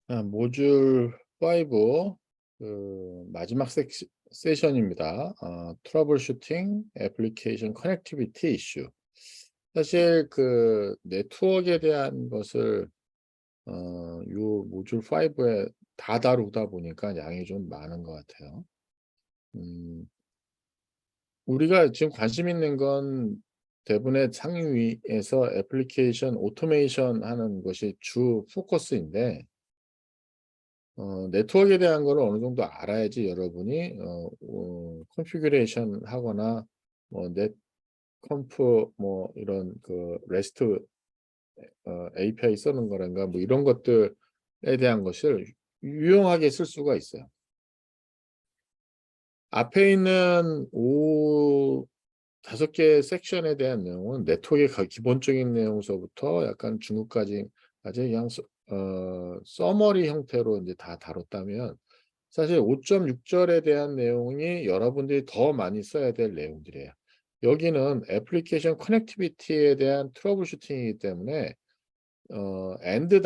모듈 5 마지막 세션입니다. 트러블 슈팅 애플리케이션 커넥티비티 이슈. 사실 그 네트워크에 대한 것을 요 모듈 5에 다 다루다 보니까 양이 좀 많은 것 같아요. 음 우리가 지금 관심 있는 건 대부분의 상위에서 애플리케이션 오토메이션 하는 것이 주 포커스인데, 네트워크에 대한 거를 어느 정도 알아야지 여러분이 컨피규레이션 하거나 뭐 넷컴프 뭐 이런 그 레스트 API 쓰는 거란가 뭐 이런 것들에 대한 것을 유용하게 쓸 수가 있어요. 앞에 있는 오 5 개의 섹션에 대한 내용은 네트워크의 기본적인 내용서부터 약간 중급까지 그냥 서머리 형태로 인제 다 다뤘다면, 사실 5.6 절에 대한 내용이 여러분들이 더 많이 써야 될 내용들이에요. 여기는 애플리케이션 커넥티비티에 대한 트러블 슈팅이기 때문에 엔드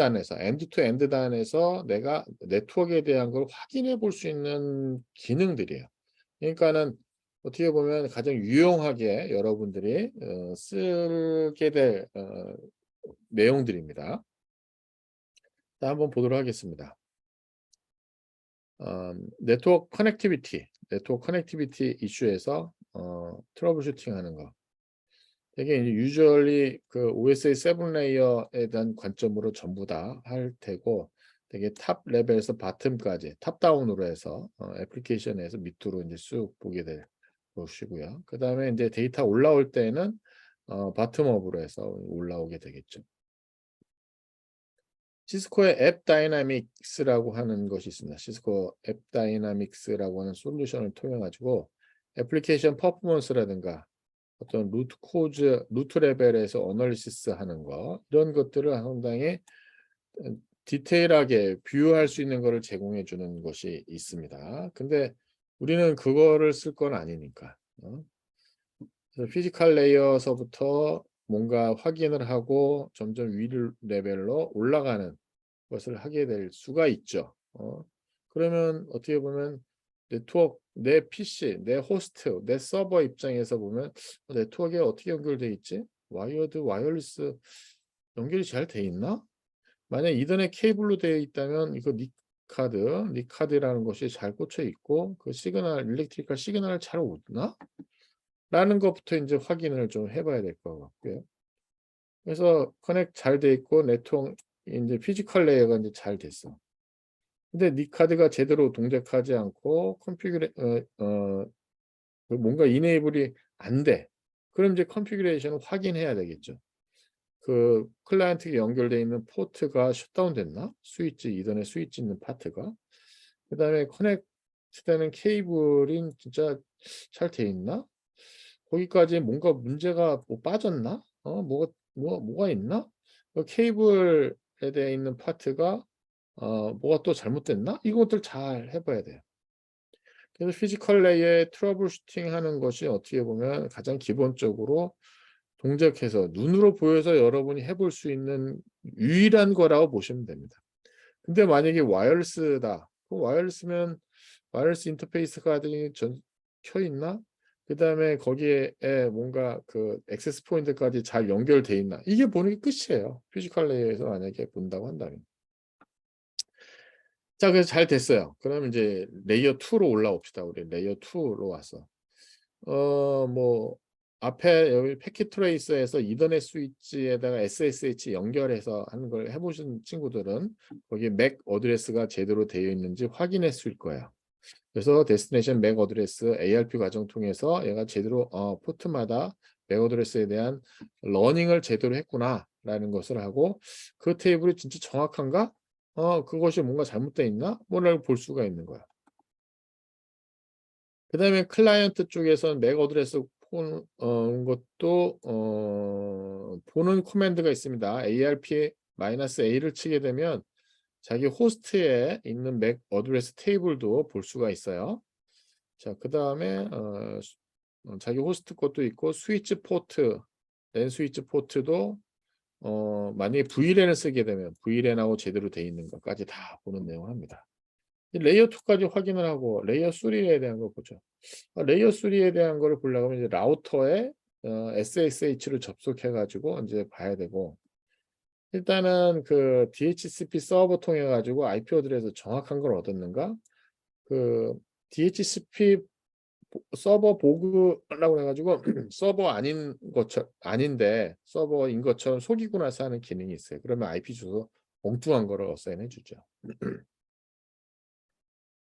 투 엔드 단에서 내가 네트워크에 대한 걸 확인해 볼 수 있는 기능들이에요. 그러니까는 어떻게 보면 가장 유용하게 여러분들이 쓰게 될 내용들입니다. 자, 한번 보도록 하겠습니다. 네트워크 커넥티비티 이슈에서 트러블 슈팅하는 거. 되게 이제 유주얼리 그 OSI 7 레이어에 대한 관점으로 전부 다 할 테고, 되게 탑 레벨에서 바텀까지 탑 다운으로 해서 애플리케이션에서 밑으로 인제 쑥 보게 될 것이고요. 그다음에 인제 데이터 올라올 때는 바텀 업으로 해서 올라오게 되겠죠. 시스코의 앱 다이나믹스라고 하는 것이 있습니다. 시스코 앱 다이나믹스라고 하는 솔루션을 통해 가지고 애플리케이션 퍼포먼스라든가 어떤 루트 레벨에서 어널리시스 하는 거, 이런 것들을 상당히 디테일하게 뷰할 수 있는 거를 제공해 주는 것이 있습니다. 근데 우리는 그거를 쓸 건 아니니까. 그래서 피지컬 레이어서부터 뭔가 확인을 하고 점점 위 레벨로 올라가는 것을 하게 될 수가 있죠. 그러면 어떻게 보면 네트워크 내 PC, 내 호스트, 내 서버 입장에서 보면 '네트워크에 어떻게 연결돼 있지? 와이어드, 와이어리스 연결이 잘 돼 있나?' 만약 이더넷 케이블로 되어 있다면 이거 닉카드라는 것이 잘 꽂혀 있고 그 시그널 일렉트리컬 시그널을 잘 오나? 라는 것부터 인제 확인을 좀 해 봐야 될 것 같고요. 그래서 커넥 잘 돼 있고 네트워크 인제 피지컬 레이어가 인제 잘 됐어. 근데 니 카드가 제대로 동작하지 않고 그 뭔가 이네이블이 안 돼. 그럼 이제 컨피규레이션을 확인해야 되겠죠. 그 클라이언트에 연결돼 있는 포트가 셧다운 됐나? 스위치 이더넷 스위치 있는 파트가. 그다음에 커넥트되는 케이블이 진짜 잘 돼 있나? 거기까지 뭔가 문제가 뭐 빠졌나? 뭐가 있나? 그 케이블에 대해 있는 파트가 뭐가 또 잘못됐나? 이것들 잘 해 봐야 돼요. 그래서 피지컬 레이어의 트러블 슈팅하는 것이 어떻게 보면 가장 기본적으로 동작해서 눈으로 보여서 여러분이 해볼 수 있는 유일한 거라고 보시면 됩니다. 근데 만약에 와이어리스다. 그럼 와이어리스 인터페이스가 켜 있나? 그다음에 거기에 뭔가 그 액세스 포인트까지 잘 연결돼 있나? 이게 보는 게 끝이에요, 피지컬 레이어에서 만약에 본다고 한다면. 자, 그래서 잘 됐어요. 그러면 이제 레이어 2로 올라옵시다. 우리 레이어 2로 와서 뭐 앞에 여기 패킷 트레이서에서 이더넷 스위치에다가 SSH 연결해서 하는 걸 해 보신 친구들은 거기에 맥 어드레스가 제대로 되어 있는지 확인했을 거예요. 그래서 데스티네이션 맥 어드레스 ARP 과정 통해서 얘가 제대로 포트마다 맥 어드레스에 대한 러닝을 제대로 했구나라는 것을 하고, 그 테이블이 진짜 정확한가? 그것이 뭔가 잘못되어 있나? 뭐를 볼 수가 있는 거야. 그다음에 클라이언트 쪽에서는 맥 어드레스 것도 보는 코맨드가 있습니다. ARP-A를 치게 되면 자기 호스트에 있는 맥 어드레스 테이블도 볼 수가 있어요. 자, 그다음에 자기 호스트 것도 있고 스위치 포트, 랜 스위치 포트도 만약에 VLAN을 쓰게 되면 VLAN하고 제대로 돼 있는 것까지 다 보는 내용을 합니다. 레이어 2까지 확인을 하고 레이어 3에 대한 걸 보죠. 레이어 3에 대한 거를 보려고 하면 이제 라우터에 SSH를 접속해 가지고 이제 봐야 되고, 일단은 그 DHCP 서버 통해 가지고 IP 어드레스 정확한 걸 얻었는가? 그 DHCP 서버 보그라고 해 가지고 서버 아닌 것처럼, 아닌데 서버인 것처럼 속이고 나서 하는 기능이 있어요. 그러면 IP 주소 엉뚱한 거를 어사인해 주죠.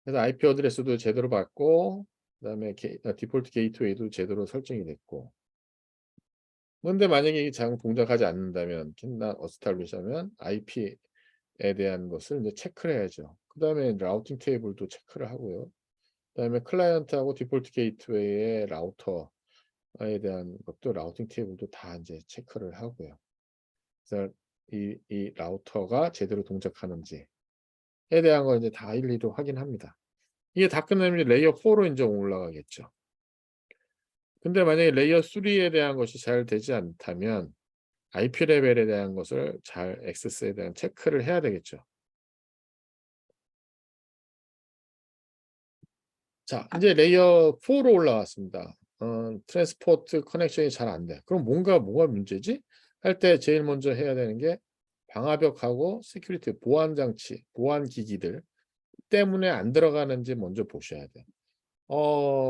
그래서 IP 어드레스도 제대로 받고, 그다음에 디폴트 게이트웨이도 제대로 설정이 됐고. 근데 만약에 이게 잘 동작하지 않는다면, 캔나 어스타블리시 하면 IP에 대한 것을 이제 체크를 해야죠. 그다음에 라우팅 테이블도 체크를 하고요. 그다음에 클라이언트하고 디폴트 게이트웨이의 라우터에 대한 것도 라우팅 테이블도 다 이제 체크를 하고요. 그래서 이 라우터가 제대로 동작하는지에 대한 걸 이제 다 일일이 확인합니다. 이게 다 끝나면 이제 레이어 4로 인제 올라가겠죠. 근데 만약에 레이어 3에 대한 것이 잘 되지 않다면 IP 레벨에 대한 것을 잘 액세스에 대한 체크를 해야 되겠죠. 자, 이제 레이어 4로 올라왔습니다. 트랜스포트 커넥션이 잘 안 돼. 그럼 뭐가 문제지? 할 때 제일 먼저 해야 되는 게 방화벽하고 시큐리티 보안 장치, 보안 기기들 때문에 안 들어가는지 먼저 보셔야 돼요.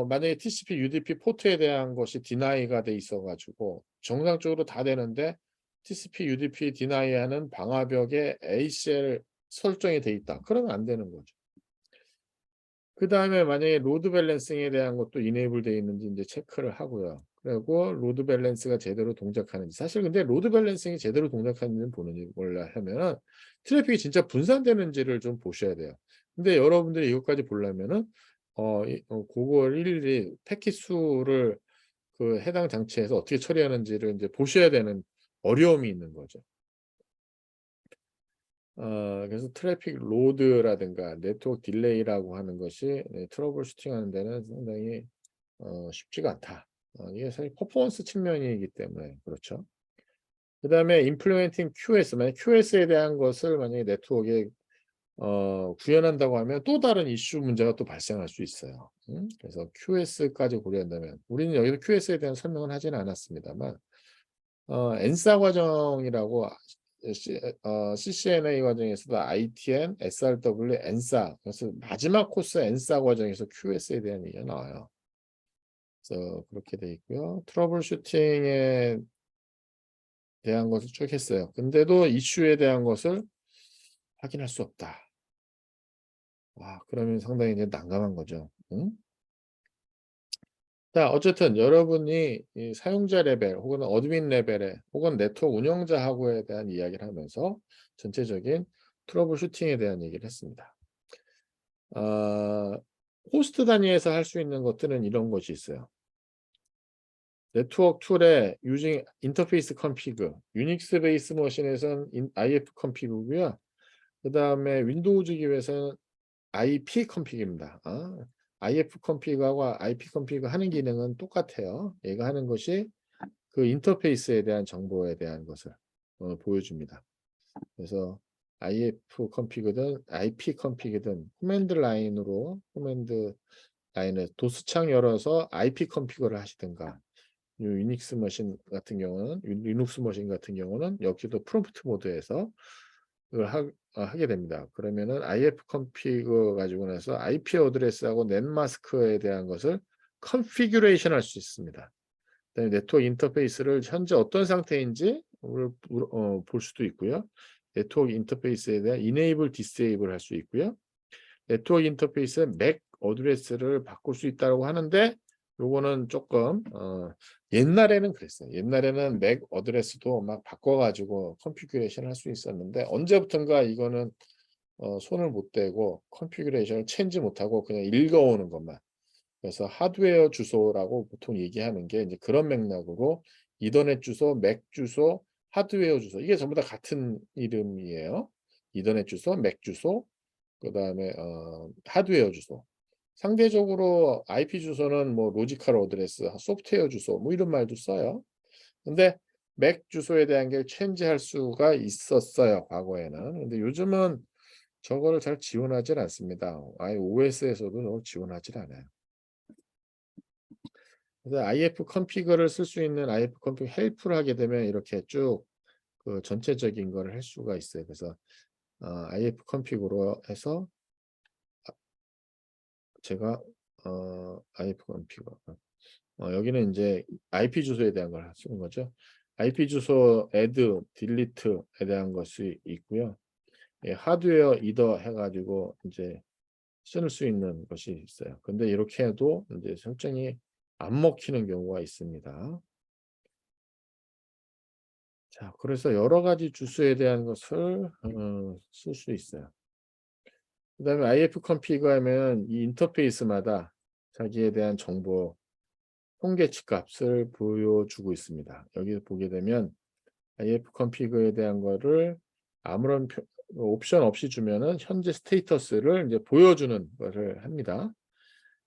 만약에 TCP, UDP 포트에 대한 것이 디나이가 돼 있어 가지고 정상적으로 다 되는데 TCP, UDP 디나이하는 방화벽에 ACL 설정이 돼 있다. 그러면 안 되는 거죠. 그다음에 만약에 로드 밸런싱에 대한 것도 이네이블 되어 있는지 인제 체크를 하고요. 그리고 로드 밸런스가 제대로 동작하는지. 사실 근데 로드 밸런싱이 제대로 동작하는지는 보는 몰라 하면은 트래픽이 진짜 분산되는지를 좀 보셔야 돼요. 근데 여러분들이 이것까지 보려면은 고걸 일일이 패킷 수를 그 해당 장치에서 어떻게 처리하는지를 인제 보셔야 되는 어려움이 있는 거죠. 그래서 트래픽 로드라든가 네트워크 딜레이라고 하는 것이 트러블 슈팅하는 데는 상당히 쉽지가 않다. 이게 사실 퍼포먼스 측면이기 때문에 그렇죠. 그다음에 implementing QoS, 만약 QoS에 대한 것을 만약에 네트워크에 구현한다고 하면 또 다른 이슈 문제가 또 발생할 수 있어요. 그래서 QoS까지 고려한다면, 우리는 여기서 QoS에 대한 설명은 하지는 않았습니다만 엔사 과정이라고 CCNA 과정에서도 ITN, SRW, 엔사, 그래서 마지막 코스 엔사 과정에서 QoS에 대한 얘기가 나와요. 그래서 그렇게 돼 있고요. 트러블 슈팅에 대한 것을 쭉 했어요. 근데도 이슈에 대한 것을 확인할 수 없다. 와, 그러면 상당히 이제 난감한 거죠. 응? 자, 어쨌든 여러분이 이 사용자 레벨 혹은 어드민 레벨에 혹은 네트워크 운영자하고에 대한 이야기를 하면서 전체적인 트러블 슈팅에 대한 얘기를 했습니다. 아, 호스트 단위에서 할 수 있는 것들은 이런 것이 있어요. 네트워크 툴에 using 인터페이스 컨피그, 유닉스 베이스 머신에서는 IF 컨피그고요. 그다음에 윈도우즈 기회에서는 IP 컨피그입니다. IF 컨피그하고 IP 컨피그 하는 기능은 똑같아요. 얘가 하는 것이 그 인터페이스에 대한 정보에 대한 것을 보여줍니다. 그래서 IF 컨피그든 IP 컨피그든 코맨드 라인을 도스창 열어서 IP 컨피그를 하시든가, 유닉스 머신 같은 경우는 리눅스 머신 같은 경우는 여기도 프롬프트 모드에서 그걸 하게 됩니다. 그러면은 IF 컨피그 가지고 나서 IP 어드레스하고 넷마스크에 대한 것을 컨피규레이션 할 수 있습니다. 그다음에 네트워크 인터페이스를 현재 어떤 상태인지 볼 수도 있고요. 네트워크 인터페이스에 대한 이네이블 디세이블 할 수 있고요. 네트워크 인터페이스 맥 어드레스를 바꿀 수 있다고 하는데, 요거는 조금 옛날에는 그랬어요. 옛날에는 맥 어드레스도 막 바꿔 가지고 컨피규레이션 할 수 있었는데, 언제부턴가 이거는 손을 못 대고 컨피규레이션을 체인지 못하고 그냥 읽어오는 것만. 그래서 하드웨어 주소라고 보통 얘기하는 게 이제 그런 맥락으로 이더넷 주소, 맥 주소, 하드웨어 주소, 이게 전부 다 같은 이름이에요. 이더넷 주소, 맥 주소, 그다음에 하드웨어 주소. 상대적으로 IP 주소는 뭐 로지컬 어드레스, 소프트웨어 주소 뭐 이런 말도 써요. 근데 맥 주소에 대한 게 체인지할 수가 있었어요, 과거에는. 근데 요즘은 저거를 잘 지원하질 않습니다. 아예 OS에서도 저걸 지원하질 않아요. 그래서 IF 컨피그를 쓸 수 있는 IF 컨피그 헬프를 하게 되면 이렇게 쭉 그 전체적인 거를 할 수가 있어요. 그래서 IF 컨피그로 해서 제가 IF 컨피그 여기는 인제 IP 주소에 대한 걸 쓰는 거죠. IP 주소 add, delete에 대한 것이 있고요. 예, 하드웨어 either 해 가지고 인제 쓸 수 있는 것이 있어요. 근데 이렇게 해도 인제 설정이 안 먹히는 경우가 있습니다. 자, 그래서 여러 가지 주소에 대한 것을 쓸 수 있어요. 그다음에 IF config 하면 이 인터페이스마다 자기에 대한 정보 통계치 값을 보여주고 있습니다. 여기 보게 되면 IF config에 대한 거를 아무런 옵션 없이 주면은 현재 스테이터스를 이제 보여주는 것을 합니다.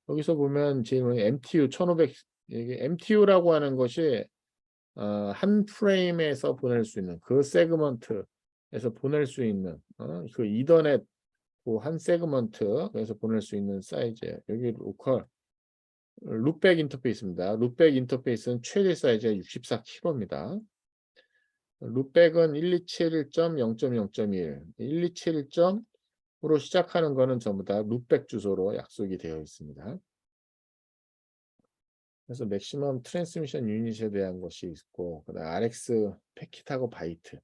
여기서 보면 지금 MTU 1500 이게 MTU라고 하는 것이 한 프레임에서 보낼 수 있는 그 세그먼트에서 보낼 수 있는 그 이더넷 그 한 세그먼트에서 보낼 수 있는 사이즈예요. 여기 로컬 룩백 인터페이스입니다. 룩백 인터페이스는 최대 사이즈가 64kb입니다. 룩백은 1271.0.0.1, 1271.으로 시작하는 거는 전부 다 룩백 주소로 약속이 되어 있습니다. 그래서 맥시멈 트랜스미션 유닛에 대한 것이 있고, 그다음 RX 패킷하고 바이트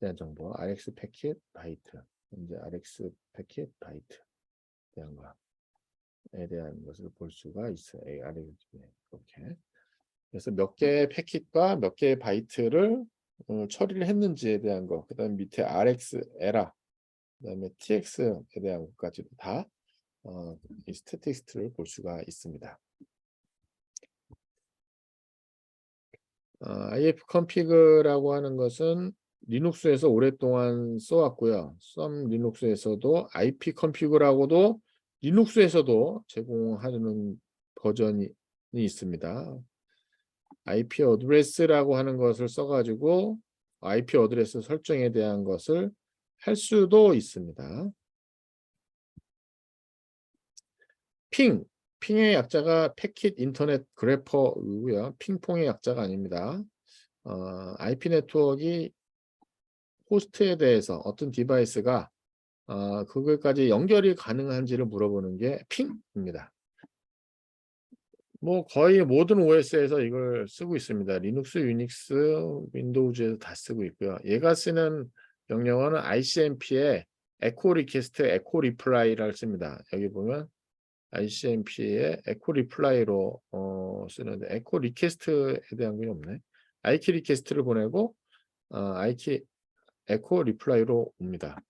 대한 정보, RX 패킷, 바이트, 이제 RX 패킷, 바이트 대한 거에 대한 것을 볼 수가 있어요. RX 이렇게. 그래서 몇 개의 패킷과 몇 개의 바이트를 처리를 했는지에 대한 거, 그다음 밑에 RX 에라, 그다음에 TX에 대한 것까지도 다 이 스태티스트를 볼 수가 있습니다. IF config라고 하는 것은 리눅스에서 오랫동안 써왔고요. 썸 리눅스에서도 IP config라고도 리눅스에서도 제공하는 버전이 있습니다. IP 어드레스라고 하는 것을 써가지고 IP 어드레스 설정에 대한 것을 할 수도 있습니다. 핑의 약자가 패킷 인터넷 그래퍼이고요. 핑퐁의 약자가 아닙니다. IP 네트워크가 호스트에 대해서 어떤 디바이스가 그걸까지 연결이 가능한지를 물어보는 게 핑입니다. 뭐 거의 모든 OS에서 이걸 쓰고 있습니다. 리눅스, 유닉스, 윈도우즈에서 다 쓰고 있고요. 얘가 쓰는 명령어는 ICMP의 에코 리퀘스트, 에코 리플라이를 씁니다. 여기 보면 ICMP의 에코 리플라이로 쓰는데 에코 리퀘스트에 대한 게 없네. IK 리퀘스트를 보내고 IK 에코 리플라이로 옵니다.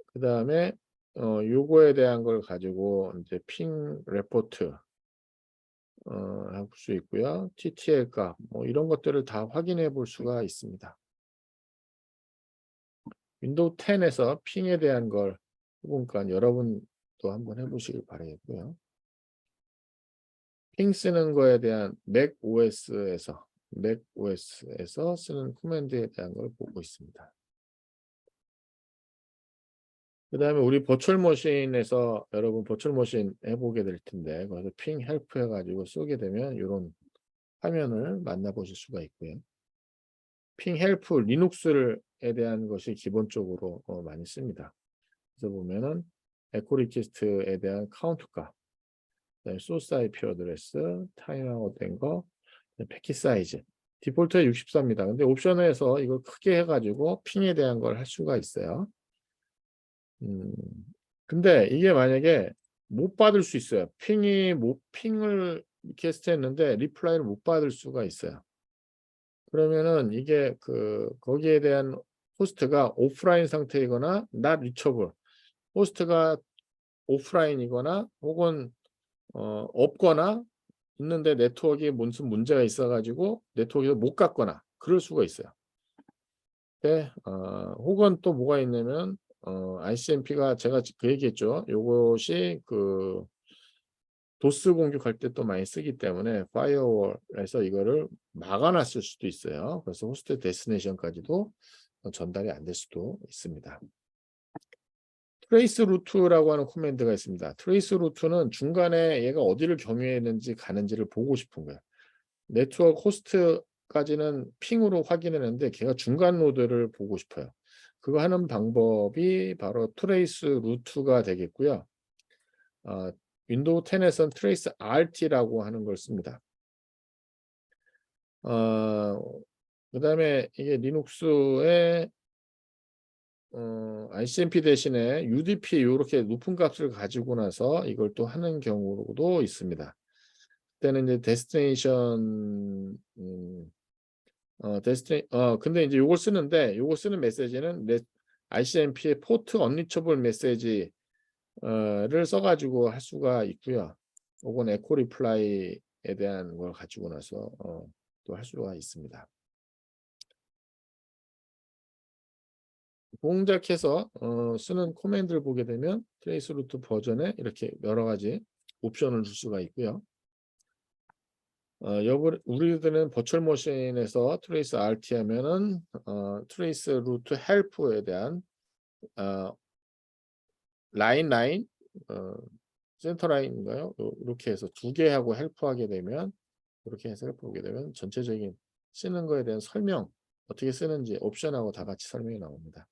그다음에 요거에 대한 걸 가지고 이제 핑 레포트 할 수 있고요. TTL 값 뭐 이런 것들을 다 확인해 볼 수가 있습니다. 윈도우 10에서 핑에 대한 걸 해보니까 여러분도 한번 해보시길 바라겠고요. 핑 쓰는 거에 대한 맥 OS에서 쓰는 코맨드에 대한 걸 보고 있습니다. 그다음에 우리 버추얼 머신에서 여러분 버추얼 머신 해보게 될 텐데 거기서 핑 헬프 해가지고 쏘게 되면 이런 화면을 만나보실 수가 있고요. 핑 헬프 리눅스에 대한 것이 기본적으로 많이 씁니다. 그래서 보면은 에코 리퀘스트에 대한 카운트 값, 그다음에 소스 IP 어드레스, 타임아웃 된 거, 패킷 사이즈. 디폴트에 64입니다. 근데 옵션에서 이걸 크게 해가지고 핑에 대한 걸 할 수가 있어요. 음, 근데 이게 만약에 못 받을 수 있어요. 핑을 리퀘스트 했는데 리플라이를 못 받을 수가 있어요. 그러면은 이게 거기에 대한 호스트가 오프라인 상태이거나 not reachable, 호스트가 오프라인이거나 혹은 없거나 있는데 네트워크에 무슨 문제가 있어 가지고 네트워크에서 못 갔거나 그럴 수가 있어요. 네, 혹은 또 뭐가 있냐면 ICMP가 제가 그 얘기했죠. 요것이 도스 공격할 때 또 많이 쓰기 때문에 파이어월에서 이거를 막아놨을 수도 있어요. 그래서 호스트 데스티네이션까지도 전달이 안 될 수도 있습니다. 트레이스 루트라고 하는 코맨드가 있습니다. 트레이스 루트는 중간에 얘가 어디를 경유했는지 가는지를 보고 싶은 거예요. 네트워크 호스트까지는 핑으로 확인했는데 걔가 중간 노드를 보고 싶어요. 그거 하는 방법이 바로 트레이스 루트가 되겠고요. 윈도우 10에서는 트레이스 RT라고 하는 걸 씁니다. 그 다음에 이게 리눅스에 ICMP 대신에 UDP 이렇게 높은 값을 가지고 나서 이걸 또 하는 경우도 있습니다. 그때는 이제 데스티네이션 근데 이제 요걸 쓰는데 요거 쓰는 메시지는 ICMP의 포트 언리처블 메시지를 써가지고 할 수가 있고요. 혹은 에코 리플라이에 대한 걸 가지고 나서 또 할 수가 있습니다. 공작해서 쓰는 코맨드를 보게 되면 트레이스 루트 버전에 이렇게 여러 가지 옵션을 줄 수가 있고요. 우리들은 버추얼 머신에서 트레이스 RT 하면은 트레이스 루트 헬프에 대한 라인 센터 라인인가요? 이렇게 해서 두 개 하고 헬프하게 되면 이렇게 해서 헬프하게 되면 전체적인 쓰는 거에 대한 설명 어떻게 쓰는지 옵션하고 다 같이 설명이 나옵니다.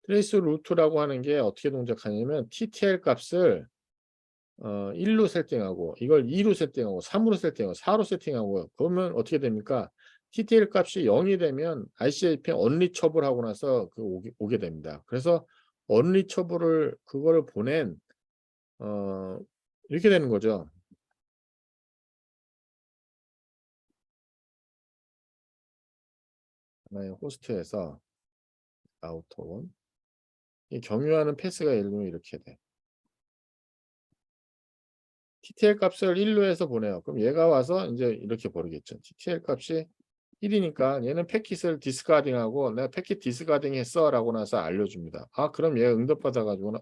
트레이스 루트라고 하는 게 어떻게 동작하냐면 TTL 값을 1로 세팅하고 이걸 2로 세팅하고 3으로 세팅하고 4로 세팅하고요. 그러면 어떻게 됩니까? TTL 값이 0이 되면 ICMP 언리처블 하고 나서 오게 됩니다. 그래서 언리처블을 그거를 보낸 이렇게 되는 거죠. 하나의 호스트에서 아우터원 이 경유하는 패스가 예를 들면 이렇게 돼. TTL 값을 1로 해서 보내요. 그럼 얘가 와서 이제 이렇게 버리겠죠. TTL 값이 1이니까 얘는 패킷을 디스카딩하고 내가 패킷 디스카딩 했어 라고 나서 알려줍니다. 그럼 얘가 응답받아 가지고는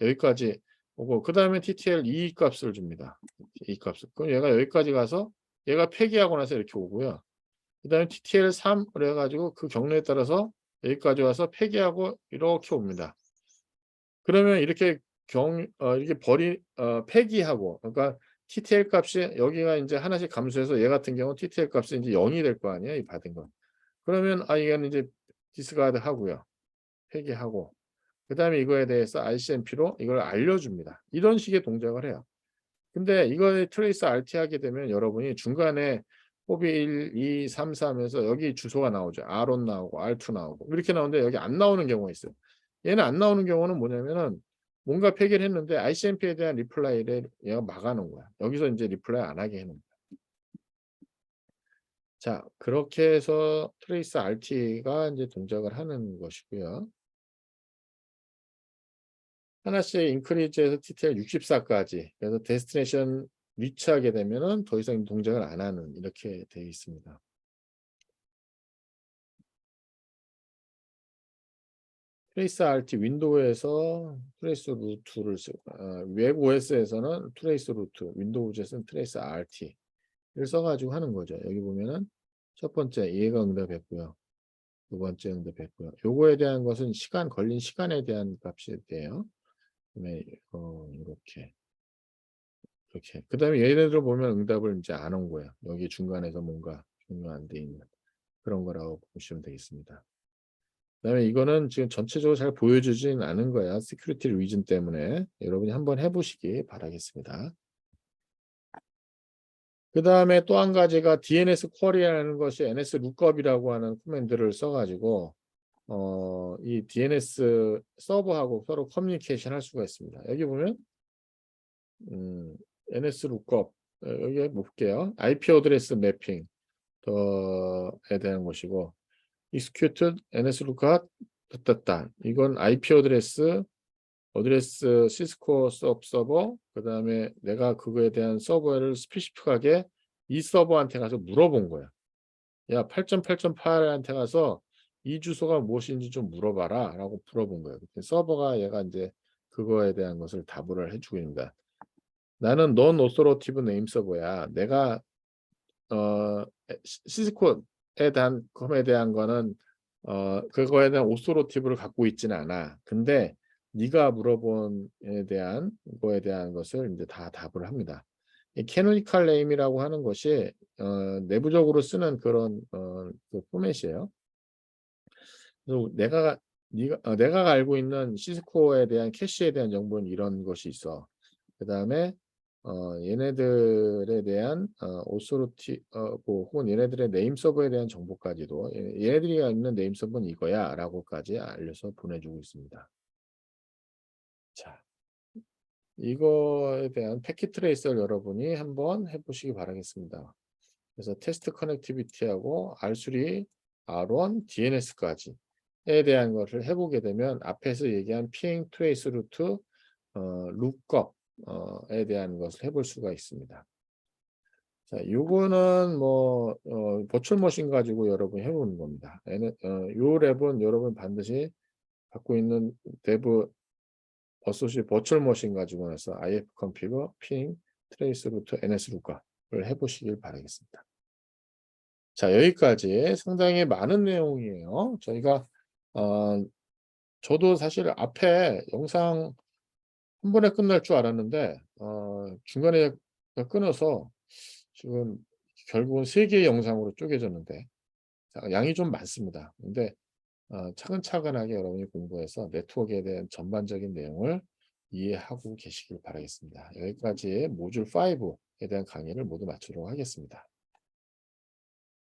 여기까지 오고 그 다음에 TTL 2 값을 줍니다. 이 값을. 그럼 얘가 여기까지 가서 얘가 폐기하고 나서 이렇게 오고요. 그 다음에 TTL 3 그래가지고 그 경로에 따라서 여기까지 와서 폐기하고 이렇게 옵니다. 그러면 이렇게 이렇게 폐기하고 그러니까 TTL 값이 여기가 이제 하나씩 감소해서 얘 같은 경우 TTL 값이 이제 0이 될 거 아니에요, 이 받은 거. 그러면 이거는 이제 디스카드 하고요, 폐기하고 그다음에 이거에 대해서 ICMP로 이걸 알려줍니다. 이런 식의 동작을 해요. 근데 이거에 트레이스 RT 하게 되면 여러분이 중간에 호비 1, 2, 3, 4 하면서 여기 주소가 나오죠. R1 나오고 R2 나오고 이렇게 나오는데 여기 안 나오는 경우가 있어요. 얘는 안 나오는 경우는 뭐냐면은 뭔가 폐기를 했는데 ICMP에 대한 리플라이를 얘가 막아놓은 거야. 여기서 이제 리플라이 안 하게 해놓은 거야. 자, 그렇게 해서 트레이스 RT가 이제 동작을 하는 것이고요. 하나씩 인크리즈해서 TTL 64까지. 그래서 데스티네이션 리치하게 되면은 더 이상 동작을 안 하는 이렇게 되어 있습니다. 트레이스 RT 윈도우에서 트레이스 루트를 웹 OS에서는 트레이스 루트, 윈도우즈에서는 트레이스 RT를 써가지고 하는 거죠. 여기 보면은 첫 번째 얘가 응답했고요. 두 번째 응답했고요. 요거에 대한 것은 걸린 시간에 대한 값이 돼요. 그다음에 이렇게 그다음에 얘네들 보면 응답을 이제 안 온 거예요. 여기 중간에서 뭔가 종료 안 돼 있는 그런 거라고 보시면 되겠습니다. 그다음에 이거는 지금 전체적으로 잘 보여주진 않은 거야. 시큐리티 리즌 때문에 여러분이 한번 해보시기 바라겠습니다. 그 다음에 또 한 가지가 DNS 쿼리라는 것이 NS 룩업이라고 하는 코맨드를 써가지고 이 DNS 서버하고 서로 커뮤니케이션 할 수가 있습니다. 여기 보면 NS 룩업 여기 볼게요. IP 어드레스 매핑 더에 대한 것이고 execute NS lookup 이건 IP 어드레스 시스코 서버 그 다음에 내가 그거에 대한 서버를 스페시픽하게 이 서버한테 가서 물어본 거야. 야 8.8.8한테 가서 이 주소가 무엇인지 좀 물어봐라 라고 물어본 거예요. 서버가 얘가 이제 그거에 대한 것을 답을 해 주고 있습니다. 나는 non authoritative name server야. 내가 시스코에 대한 컴에 대한 거는 그거에 대한 authoritativ를 갖고 있지는 않아. 근데 네가 물어본 에 대한 거에 대한 것을 인제 다 답을 합니다. 이 canonical name이라고 하는 것이 내부적으로 쓰는 그런 그 포맷이에요. 그래서 내가 알고 있는 시스코에 대한 캐시에 대한 정보는 이런 것이 있어. 그다음에 얘네들에 대한 authority 뭐 혹은 얘네들의 네임 서버에 대한 정보까지도 얘네들이 있는 네임 서버는 이거야라고까지 알려서 보내주고 있습니다. 자, 이거에 대한 패킷 트레이서를 여러분이 한번 해보시기 바라겠습니다. 그래서 테스트 커넥티비티하고 R3, R1, DNS까지에 대한 것을 해보게 되면 앞에서 얘기한 핑, 트레이스 루트, 룩업 에 대한 것을 해볼 수가 있습니다. 자, 요거는 뭐 버추얼 머신 가지고 여러분이 해보는 겁니다. 요 랩은 여러분 반드시 갖고 있는 데브 어소시 버추얼 머신 가지고 나서 IF 컴피거, 핑, 트레이스 루트, NS 룩업을 해보시길 바라겠습니다. 자, 여기까지 상당히 많은 내용이에요. 저희가 저도 사실 앞에 영상 한 번에 끝날 줄 알았는데 중간에 끊어서 지금 결국은 3개의 영상으로 쪼개졌는데 자, 양이 좀 많습니다. 근데 차근차근하게 여러분이 공부해서 네트워크에 대한 전반적인 내용을 이해하고 계시길 바라겠습니다. 여기까지 모듈 5에 대한 강의를 모두 마치도록 하겠습니다.